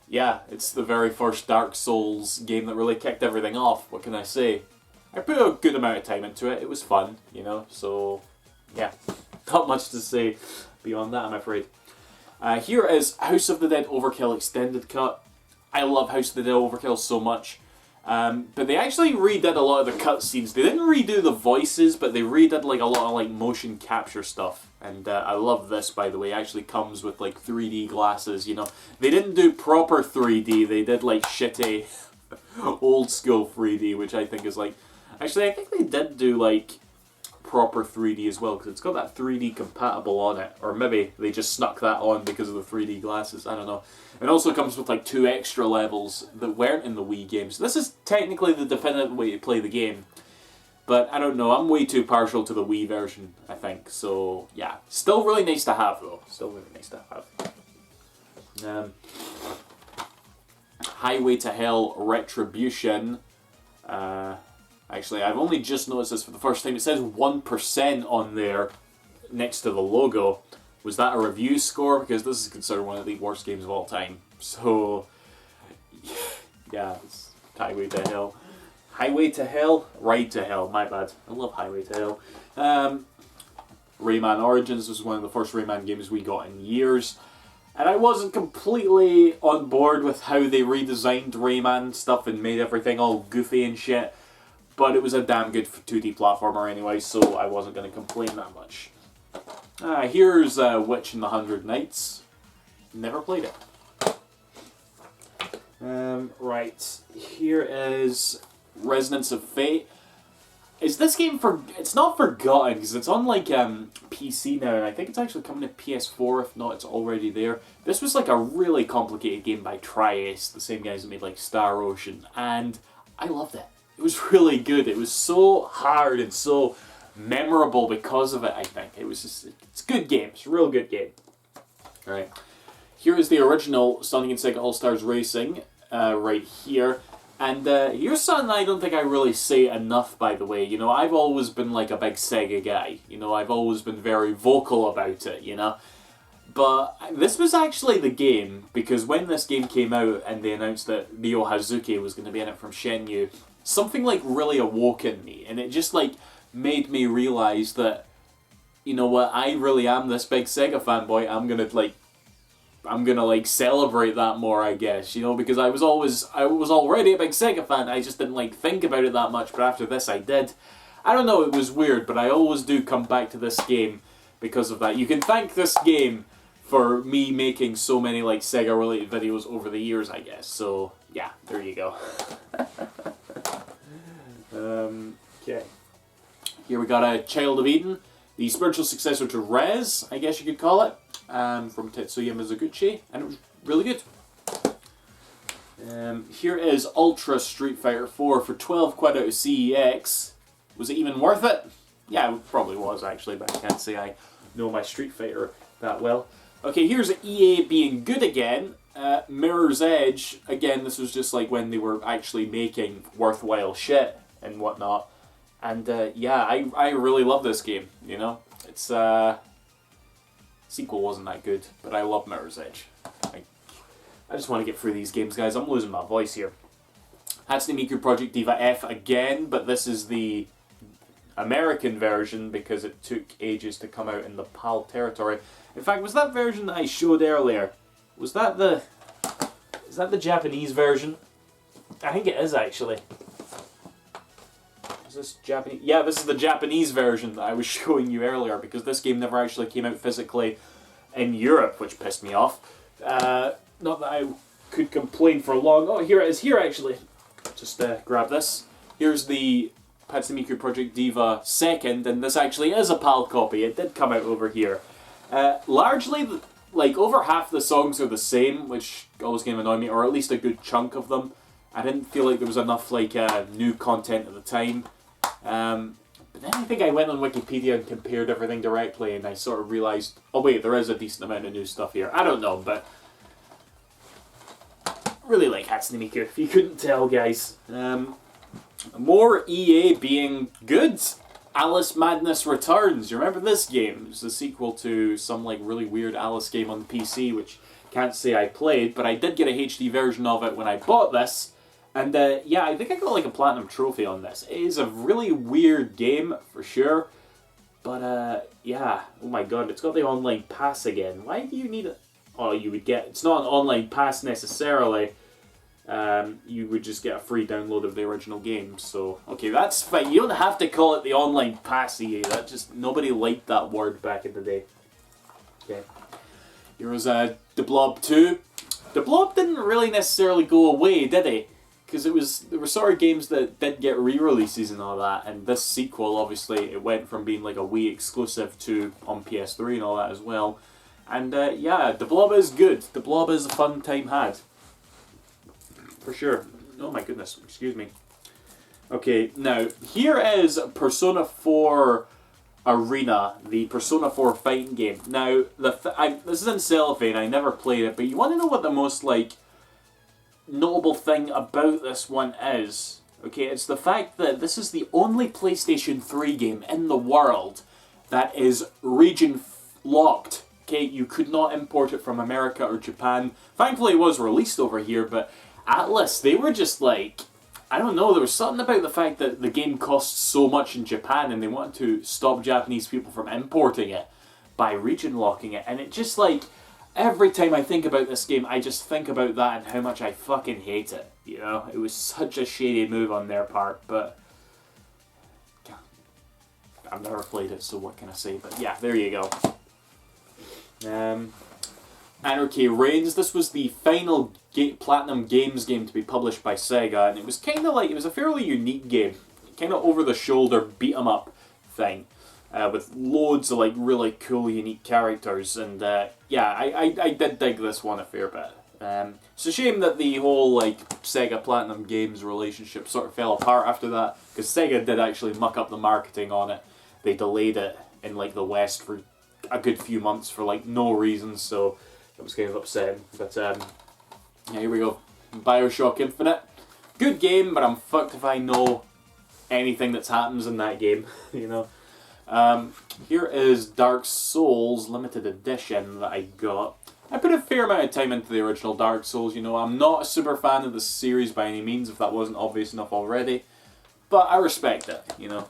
yeah, it's the very first Dark Souls game that really kicked everything off. What can I say? I put a good amount of time into it. It was fun, you know, so yeah, not much to say beyond that, I'm afraid. Here is House of the Dead Overkill Extended Cut. I love House of the Dead Overkill so much. But they actually redid a lot of the cutscenes. They didn't redo the voices, but they redid like a lot of like motion capture stuff. And I love this, by the way. It actually comes with like 3D glasses, you know. They didn't do proper 3D. They did like shitty old school 3D, which I think is like... Actually, I think they did do like proper 3D as well, because it's got that 3D compatible on it. Or maybe they just snuck that on because of the 3D glasses. I don't know. It also comes with like 2 extra levels that weren't in the Wii games. This is technically the definitive way to play the game. But I don't know, I'm way too partial to the Wii version, I think. So, yeah. Still really nice to have, though. Still really nice to have. Highway to Hell Retribution. Actually, I've only just noticed this for the first time. It says 1% on there next to the logo. Was that a review score? Because this is considered one of the worst games of all time. So, yeah, it's Highway to Hell. Highway to Hell? Ride to Hell, my bad. I love Highway to Hell. Rayman Origins was one of the first Rayman games we got in years. And I wasn't completely on board with how they redesigned Rayman stuff and made everything all goofy and shit. But it was a damn good 2D platformer anyway, so I wasn't going to complain that much. Here's Witch and the 100 Nights. Never played it. Right, here is Resonance of Fate. Is this game it's not forgotten, because it's on like PC now, and I think it's actually coming to PS4, if not it's already there. This was like a really complicated game by Tri-Ace, the same guys that made like Star Ocean, and I loved it. It was really good. It was so hard and so memorable because of it, I think. It was just, it's a good game. It's a real good game. Alright. Here is the original Sonic and Sega All-Stars Racing, right here. And here's something I don't think I really say enough, by the way. You know, I've always been like a big Sega guy. You know, I've always been very vocal about it, you know. But this was actually the game, because when this game came out and they announced that Ryo Hazuki was going to be in it from Shenmue, something like really awoke in me, and it just like made me realize that, you know what, I really am this big Sega fanboy. I'm gonna like celebrate that more, I guess, you know, because I was already a big Sega fan. I just didn't like think about it that much, but after this I did. I don't know, it was weird, but I always do come back to this game because of that. You can thank this game for me making so many like Sega related videos over the years, I guess. So yeah, there you go. Okay. Here we got a Child of Eden, the spiritual successor to Rez, I guess you could call it, from Tetsuya Mizuguchi, and it was really good. Here is Ultra Street Fighter 4 for 12 quid out of CEX. Was it even worth it? Yeah, it probably was actually, but I can't say I know my Street Fighter that well. Okay, here's EA being good again. Mirror's Edge, again, this was just like when they were actually making worthwhile shit and whatnot. And yeah, I really love this game, you know? It's, sequel wasn't that good, but I love Mirror's Edge. I just want to get through these games, guys. I'm losing my voice here. Hatsune Miku Project Diva F again, but this is the American version because it took ages to come out in the PAL territory. In fact, was that version that I showed earlier, is that the Japanese version? I think it is actually. Is this Japanese? Yeah, this is the Japanese version that I was showing you earlier because this game never actually came out physically in Europe, which pissed me off. Not that I could complain for long. Oh, here it is here actually. Just grab this. Here's the Hatsune Miku Project Diva 2nd, and this actually is a PAL copy. It did come out over here. Largely, like, over half the songs are the same, which always kind of annoyed me, or at least a good chunk of them. I didn't feel like there was enough, like, new content at the time. But then I think I went on Wikipedia and compared everything directly, and I sort of realised, oh wait, there is a decent amount of new stuff here. I don't know, but really like Hatsune Miku, if you couldn't tell, guys. More EA being good. Alice Madness Returns. You remember this game? It was the sequel to some like really weird Alice game on the PC, which can't say I played, but I did get a HD version of it when I bought this. And yeah, I think I got like a platinum trophy on this. It is a really weird game, for sure. But yeah, oh my god, it's got the online pass again. Why do you need it? Oh, you would get, it's not an online pass necessarily. You would just get a free download of the original game. So, okay, that's fine. You don't have to call it the online pass, EA. That just, nobody liked that word back in the day. Okay. Here was The Blob 2. The Blob didn't really necessarily go away, did he? Because there were sort of games that did get re-releases and all that, and this sequel, obviously, it went from being like a Wii exclusive to on PS3 and all that as well. And yeah, The Blob is good. The Blob is a fun time had. For sure. Oh my goodness, excuse me. Okay, now, here is Persona 4 Arena, the Persona 4 fighting game. Now, this is in cellophane, I never played it, but you want to know what the most, like, notable thing about this one is? Okay, it's the fact that this is the only PlayStation 3 game in the world that is region locked. Okay, you could not import it from America or Japan. Thankfully it was released over here, but Atlas, they were just like, I don't know, there was something about the fact that the game costs so much in Japan and they wanted to stop Japanese people from importing it by region locking it. And it just like, every time I think about this game, I just think about that and how much I fucking hate it. You know, it was such a shady move on their part, but I've never played it, so what can I say? But yeah, there you go. Anarchy Reigns. This was the final Platinum Games game to be published by Sega, and it was kind of like, it was a fairly unique game. Kind of over-the-shoulder beat-em-up thing. With loads of like really cool, unique characters, and yeah, I did dig this one a fair bit. It's a shame that the whole like Sega Platinum Games relationship sort of fell apart after that, because Sega did actually muck up the marketing on it. They delayed it in like the West for a good few months for like no reason, so it was kind of upsetting. But yeah, here we go. BioShock Infinite. Good game, but I'm fucked if I know anything that happens in that game, you know. Here is Dark Souls Limited Edition that I got. I put a fair amount of time into the original Dark Souls, you know. I'm not a super fan of the series by any means, if that wasn't obvious enough already. But I respect it, you know.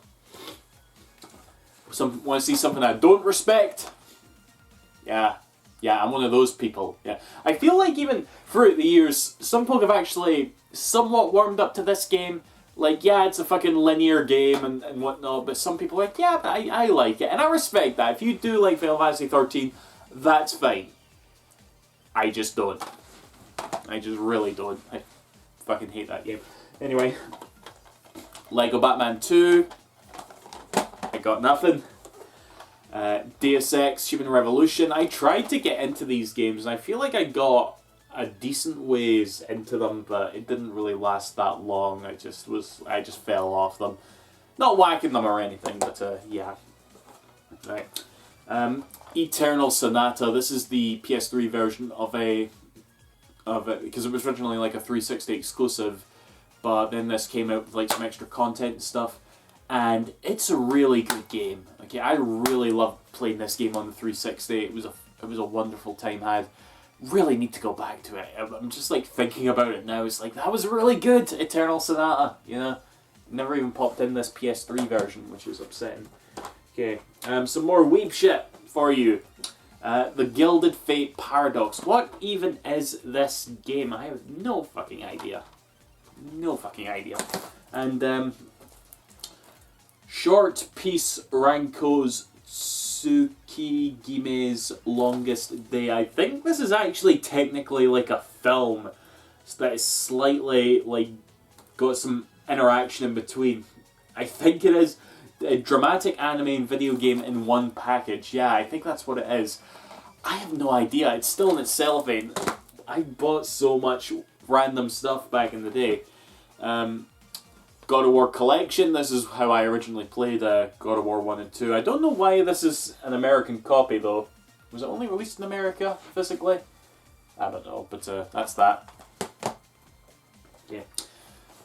Want to see something I don't respect? Yeah, I'm one of those people. Yeah, I feel like even throughout the years, some folk have actually somewhat warmed up to this game. Like, yeah, it's a fucking linear game and whatnot, but some people are like, yeah, but I like it. And I respect that. If you do like Final Fantasy 13, that's fine. I just don't. I just really don't. I fucking hate that game. Anyway, Lego Batman 2. I got nothing. Deus Ex Human Revolution. I tried to get into these games, and I feel like I got a decent ways into them, but it didn't really last that long. I just fell off them. Not whacking them or anything, but yeah. Right. Eternal Sonata. This is the PS3 version of it, because it was originally like a 360 exclusive, but then this came out with like some extra content and stuff, and it's a really good game. Okay, I really loved playing this game on the 360. It was a wonderful time had. Really need to go back to it. I'm just like thinking about it now. It's like, that was really good, Eternal Sonata. You know, never even popped in this PS3 version, which is upsetting. Okay, some more weeb shit for you. The Gilded Fate Paradox. What even is this game? I have no fucking idea. No fucking idea. And Short Piece Ranko's Tsukigime's Longest Day. I think this is actually technically like a film that is slightly like got some interaction in between. I think it is a dramatic anime and video game in one package. Yeah, I think that's what it is. I have no idea. It's still in its cellophane. I bought so much random stuff back in the day. God of War Collection. This is how I originally played God of War 1 and 2. I don't know why this is an American copy though. Was it only released in America physically? I don't know, but that's that. Yeah.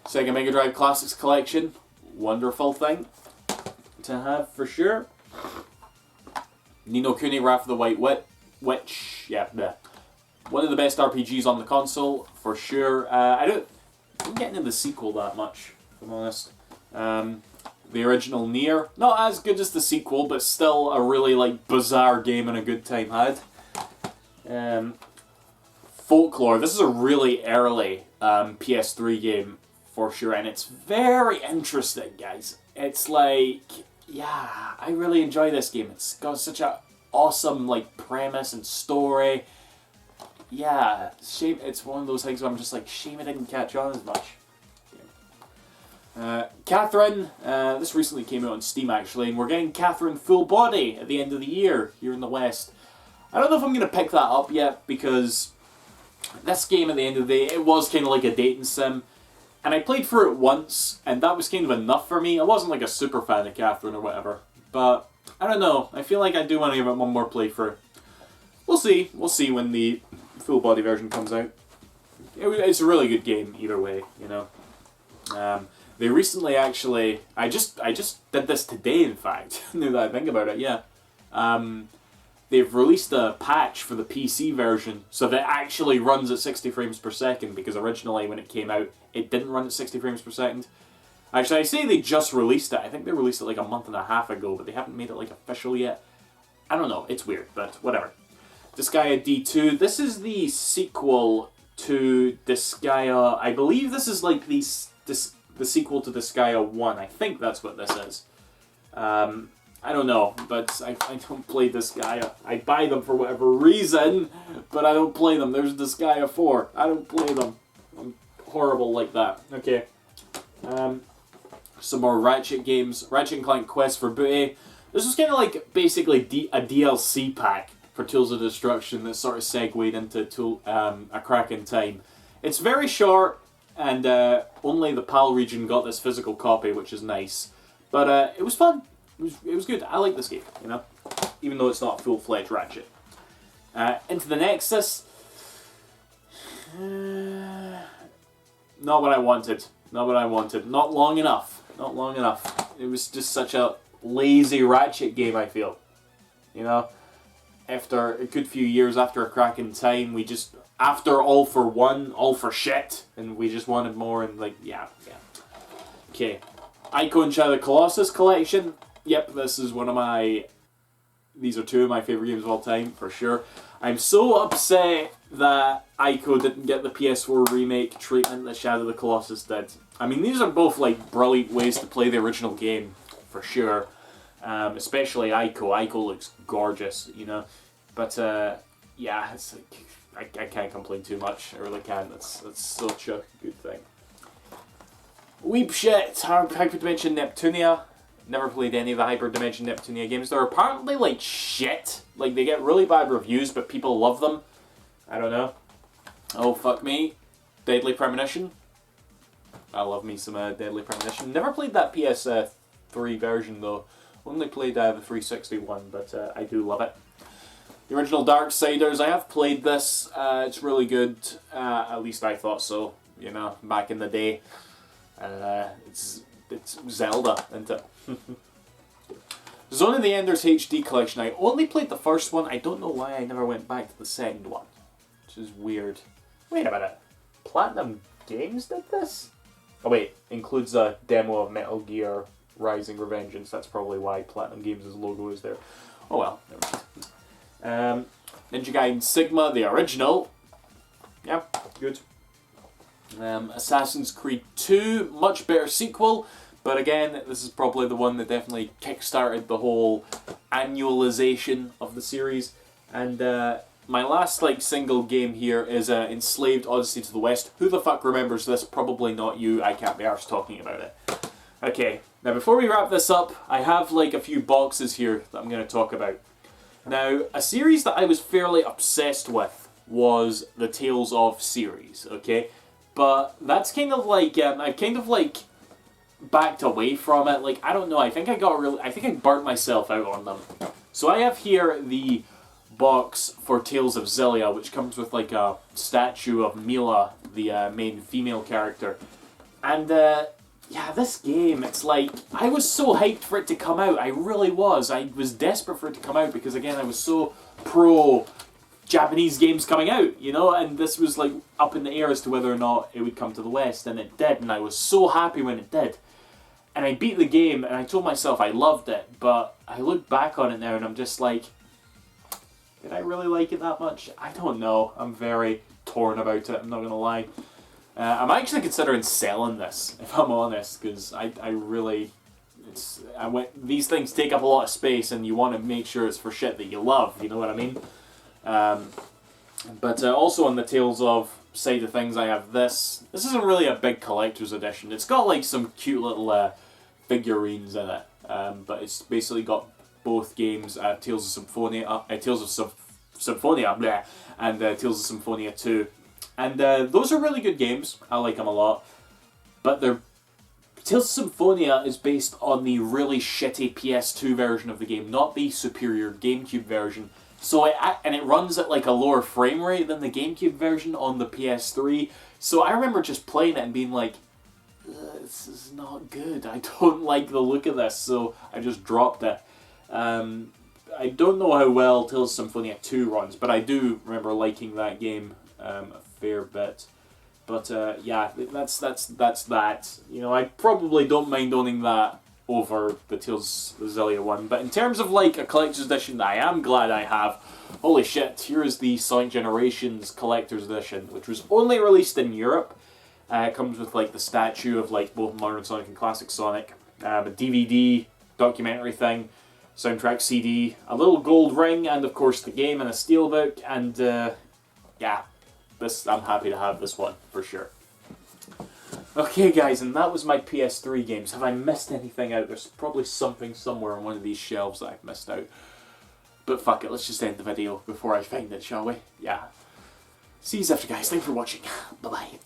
Sega Mega Drive Classics Collection. Wonderful thing to have for sure. Ni no Kuni Wrath of the White Witch. Yeah, bleh. One of the best RPGs on the console for sure. I don't get into the sequel that much, if I'm honest. The original Nier, not as good as the sequel, but still a really like bizarre game and a good time had. Folklore. This is a really early PS3 game for sure, and it's very interesting, guys. It's like, yeah, I really enjoy this game. It's got such a awesome like premise and story. Yeah, shame. It's one of those things where I'm just like, shame it didn't catch on as much. Catherine, this recently came out on Steam actually, and we're getting Catherine Full Body at the end of the year here in the West. I don't know if I'm going to pick that up yet, because this game at the end of the day, it was kind of like a dating sim, and I played through it once, and that was kind of enough for me. I wasn't like a super fan of Catherine or whatever, but I don't know, I feel like I do want to give it one more playthrough. We'll see when the full body version comes out. It's a really good game either way, you know. They recently actually, I just did this today in fact, now that I think about it, yeah. They've released a patch for the PC version so that it actually runs at 60 frames per second, because originally when it came out, it didn't run at 60 frames per second. Actually, I say they just released it. I think they released it like a month and a half ago, but they haven't made it like official yet. I don't know, it's weird, but whatever. Disgaea D2, this is the sequel to Disgaea, I believe this is like the sequel to Disgaea 1, I think that's what this is. I don't know, but I don't play Disgaea. I buy them for whatever reason, but I don't play them. There's Disgaea 4, I don't play them. I'm horrible like that. Okay. Some more Ratchet games. Ratchet & Clank Quest for Booty. This was kind of like basically a DLC pack for Tools of Destruction that sort of segued into A Crack in Time. It's very short, and only the PAL region got this physical copy, which is nice. But it was fun. It was good. I like this game, you know, even though it's not full-fledged Ratchet. Into the Nexus. Not what I wanted. Not what I wanted. Not long enough. Not long enough. It was just such a lazy Ratchet game, I feel. You know? After a good few years after A Crack in Time, we just, after All for One, All for Shit, and we just wanted more, and like, yeah. Okay. Ico and Shadow of the Colossus Collection. Yep, this is these are two of my favourite games of all time, for sure. I'm so upset that Ico didn't get the PS4 remake treatment that Shadow of the Colossus did. I mean, these are both like brilliant ways to play the original game, for sure. Especially Ico. Ico looks gorgeous, you know. But yeah, it's like I can't complain too much. I really can't. That's such a good thing. Weep shit. Hyperdimension Neptunia. Never played any of the Hyperdimension Neptunia games. They're apparently like shit. Like they get really bad reviews, but people love them. I don't know. Oh fuck me. Deadly Premonition. I love me some Deadly Premonition. Never played that PS3 3 version though. Only played the 360 one, but I do love it. The original Darksiders, I have played this. It's really good. At least I thought so. You know, back in the day. It's Zelda, isn't it? Zone of the Enders HD Collection. I only played the first one. I don't know why I never went back to the second one, which is weird. Wait a minute. Platinum Games did this? Oh wait, includes a demo of Metal Gear Rising Revengeance. That's probably why Platinum Games' logo is there. Oh well, never mind. Ninja Gaiden Sigma, the original. Yeah, good. Assassin's Creed 2, much better sequel. But again, this is probably the one that definitely kickstarted the whole annualization of the series. And my last single game here is Enslaved Odyssey to the West. Who the fuck remembers this? Probably not you. I can't be arsed talking about it. Okay, now before we wrap this up, I have a few boxes here that I'm going to talk about. Now, a series that I was fairly obsessed with was the Tales of series, okay? But that's kind of I've kind of backed away from it. I don't know, I think I burnt myself out on them. So I have here the box for Tales of Xillia, which comes with a statue of Mila, the main female character. And yeah, this game, it's I was so hyped for it to come out. I really was. I was desperate for it to come out because, again, I was so pro Japanese games coming out, you know, and this was up in the air as to whether or not it would come to the West, and it did, and I was so happy when it did. And I beat the game, and I told myself I loved it, but I look back on it now, and I'm just did I really like it that much? I don't know. I'm very torn about it, I'm not going to lie. I'm actually considering selling this, if I'm honest, because I really... these things take up a lot of space, and you want to make sure it's for shit that you love, you know what I mean? But also on the Tales of side of things, I have this. This isn't really a big collector's edition. It's got some cute little figurines in it, but it's basically got both games, Tales of Symphonia, bleh, and Tales of Symphonia 2. And those are really good games. I like them a lot. But Tales of Symphonia is based on the really shitty PS2 version of the game, not the superior GameCube version. So it runs at a lower frame rate than the GameCube version on the PS3. So I remember just playing it and being this is not good. I don't like the look of this, so I just dropped it. I don't know how well Tales of Symphonia 2 runs, but I do remember liking that game a fair bit. But yeah, that's that. You know, I probably don't mind owning that over the Tales of Xillia one. But in terms of a collector's edition that I am glad I have, holy shit, here is the Sonic Generations collector's edition, which was only released in Europe. It comes with the statue of both Modern Sonic and Classic Sonic, a DVD, documentary thing, soundtrack CD, a little gold ring, and of course the game and a steelbook, and yeah, I'm happy to have this one, for sure. Okay guys, and that was my PS3 games. Have I missed anything out? There's probably something somewhere on one of these shelves that I've missed out. But fuck it, let's just end the video before I find it, shall we? Yeah. See you after guys, thanks for watching. Bye bye.